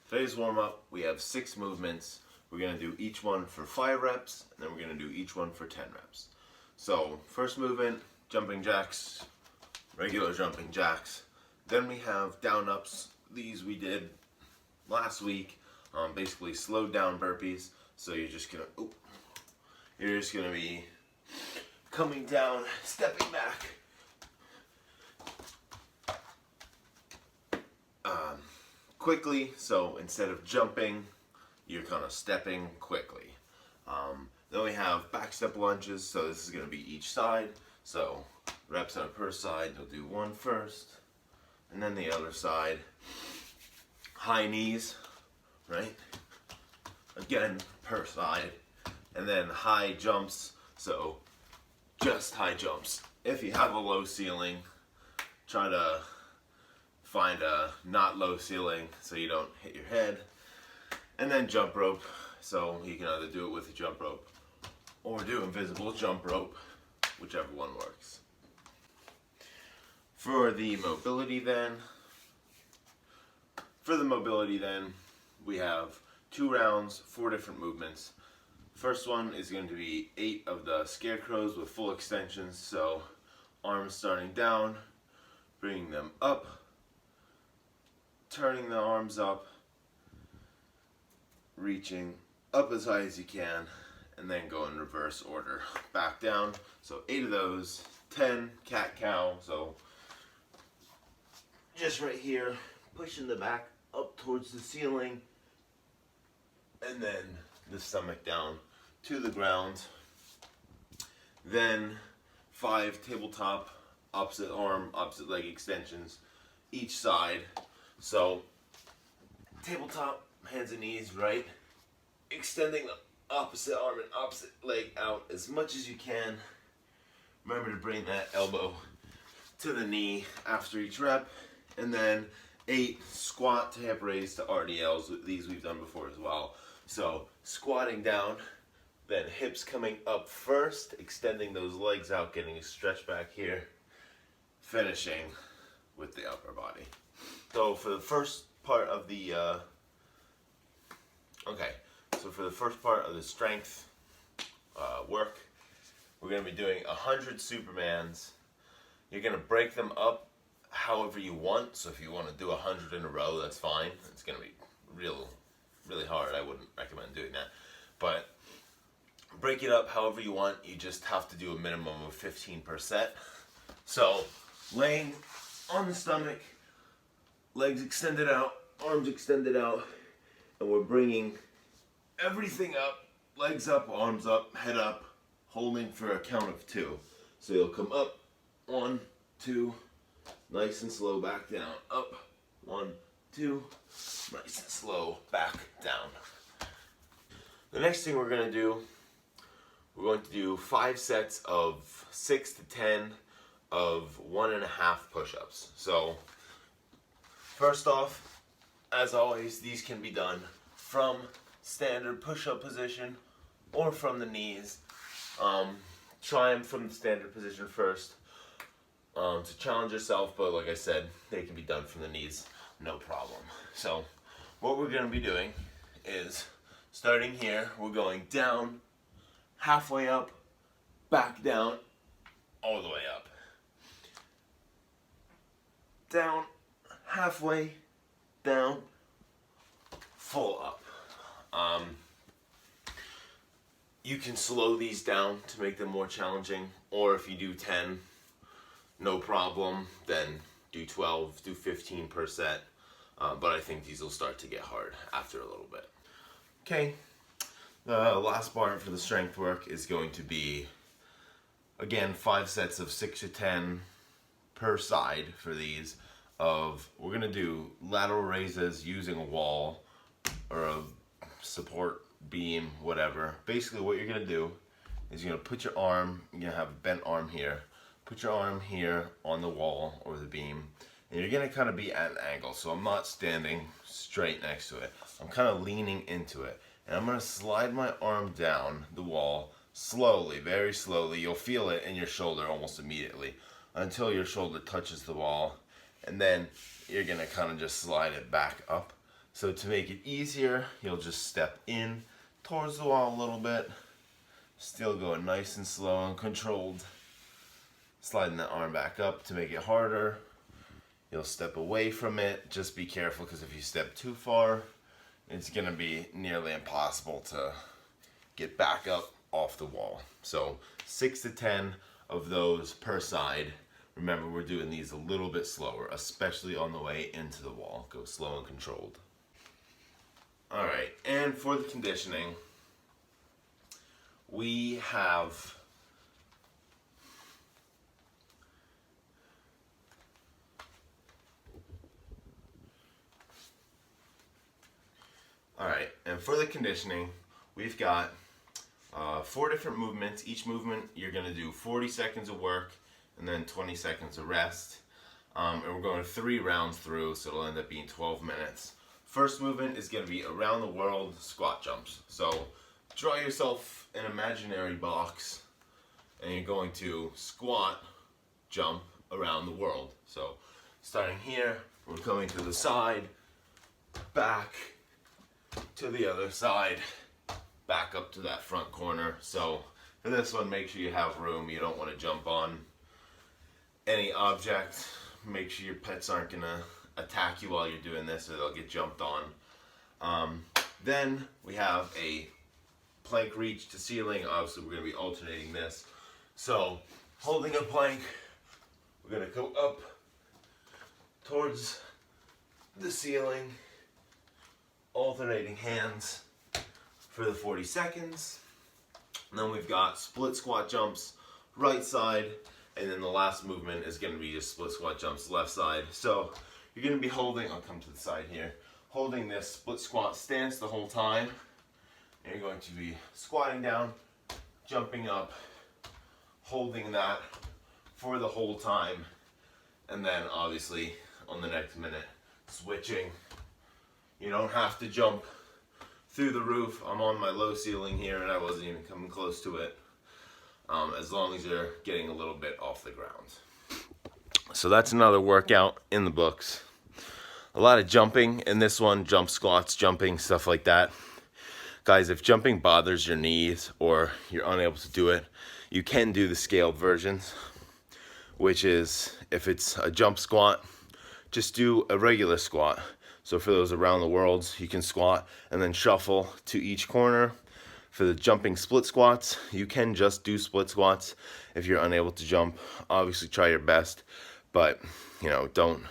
Today's warm-up, we have 6 movements. We're going to do each one for 5 reps, and then we're going to do each one for 10 reps. So, first movement, jumping jacks, regular jumping jacks. Then we have down-ups. These we did last week, basically slowed down burpees. So you're just going to be coming down, stepping back, quickly. So instead of jumping, you're kind of stepping quickly. Then we have back step lunges. So this is going to be each side. So reps on per side. You'll do one first, and then the other side. High knees, right? Again, per side. And then high jumps. So just high jumps. If you have a low ceiling, try to find a not low ceiling so you don't hit your head. And then jump rope. So you can either do it with a jump rope or do invisible jump rope, whichever one works. For the mobility then, we have 2 rounds, 4 different movements. First one is going to be 8 of the scarecrows with full extensions. So arms starting down, bringing them up, turning the arms up, reaching up as high as you can, and then go in reverse order. Back down. So 8 of those, 10 cat-cow. So just right here, pushing the back up towards the ceiling, and then the stomach down to the ground. Then 5 tabletop, opposite arm, opposite leg extensions, each side. So tabletop, hands and knees, right? Extending the opposite arm and opposite leg out as much as you can. Remember to bring that elbow to the knee after each rep. And then 8 squat to hip raise to RDLs. These we've done before as well. So squatting down, then hips coming up first, extending those legs out, getting a stretch back here, finishing with the upper body. So for the first part of the strength work, we're going to be doing 100 Supermans. You're going to break them up however you want. So if you want to do 100 in a row, that's fine. It's going to be really hard. I wouldn't recommend doing that. But break it up however you want. You just have to do a minimum of 15%. So laying on the stomach, legs extended out, arms extended out, and we're bringing everything up, legs up, arms up, head up, holding for a count of 2. So you'll come up, 1, 2, nice and slow, back down, up, 1, 2, nice and slow, back down. The next thing we're going to do 5 sets of 6 to 10 of 1.5 push-ups. So first off, as always, these can be done from standard push-up position or from the knees. Try them from the standard position first to challenge yourself, but like I said, they can be done from the knees, no problem. So what we're going to be doing is starting here, we're going down, halfway up, back down, all the way up. Down, halfway, down, full up. You can slow these down to make them more challenging, or if you do 10, no problem, then do 12, do 15 per set. But I think these will start to get hard after a little bit. Okay, the last part for the strength work is going to be, again, 5 sets of 6 to 10 per side for these. We're gonna do lateral raises using a wall or a support beam, whatever. Basically what you're gonna do is you're gonna put your arm, you're gonna have a bent arm here, put your arm here on the wall or the beam, and you're gonna kind of be at an angle. So I'm not standing straight next to it, I'm kind of leaning into it, and I'm gonna slide my arm down the wall slowly, very slowly. You'll feel it in your shoulder almost immediately until your shoulder touches the wall, and then you're gonna kind of just slide it back up So to make it easier, you'll just step in towards the wall a little bit, still going nice and slow and controlled. Sliding the arm back up. To make it harder, you'll step away from it. Just be careful, because if you step too far, it's gonna be nearly impossible to get back up off the wall. So 6 to 10 of those per side. Remember, we're doing these a little bit slower, especially on the way into the wall. Go slow and controlled. All right, and for the conditioning, we have we've got 4 different movements. Each movement, you're gonna do 40 seconds of work and then 20 seconds of rest. And we're going 3 rounds through, so it'll end up being 12 minutes. First movement is gonna be around the world squat jumps. So draw yourself an imaginary box, and you're going to squat jump around the world. So starting here, we're coming to the side, back to the other side, back up to that front corner. So for this one, make sure you have room. You don't want to jump on any object. Make sure your pets aren't gonna attack you while you're doing this, or they'll get jumped on. Then we have a plank reach to ceiling. Obviously, we're gonna be alternating this. So holding a plank, we're gonna go up towards the ceiling, alternating hands for the 40 seconds. And then we've got split squat jumps right side, and then the last movement is going to be just split squat jumps left side. So you're going to be holding, I'll come to the side here, holding this split squat stance the whole time. And you're going to be squatting down, jumping up, holding that for the whole time, and then obviously on the next minute switching. You don't have to jump through the roof. I'm on my low ceiling here and I wasn't even coming close to it, as long as you're getting a little bit off the ground. So that's another workout in the books. A lot of jumping in this one, jump squats, jumping, stuff like that. Guys, if jumping bothers your knees or you're unable to do it, you can do the scaled versions, which is, if it's a jump squat, just do a regular squat. So for those around the world, you can squat and then shuffle to each corner. For the jumping split squats, you can just do split squats if you're unable to jump. Obviously try your best, but don't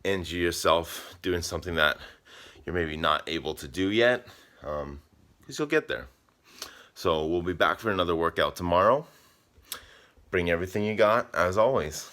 injure yourself doing something that you're maybe not able to do yet, because you'll get there. So we'll be back for another workout tomorrow. Bring everything you got, as always.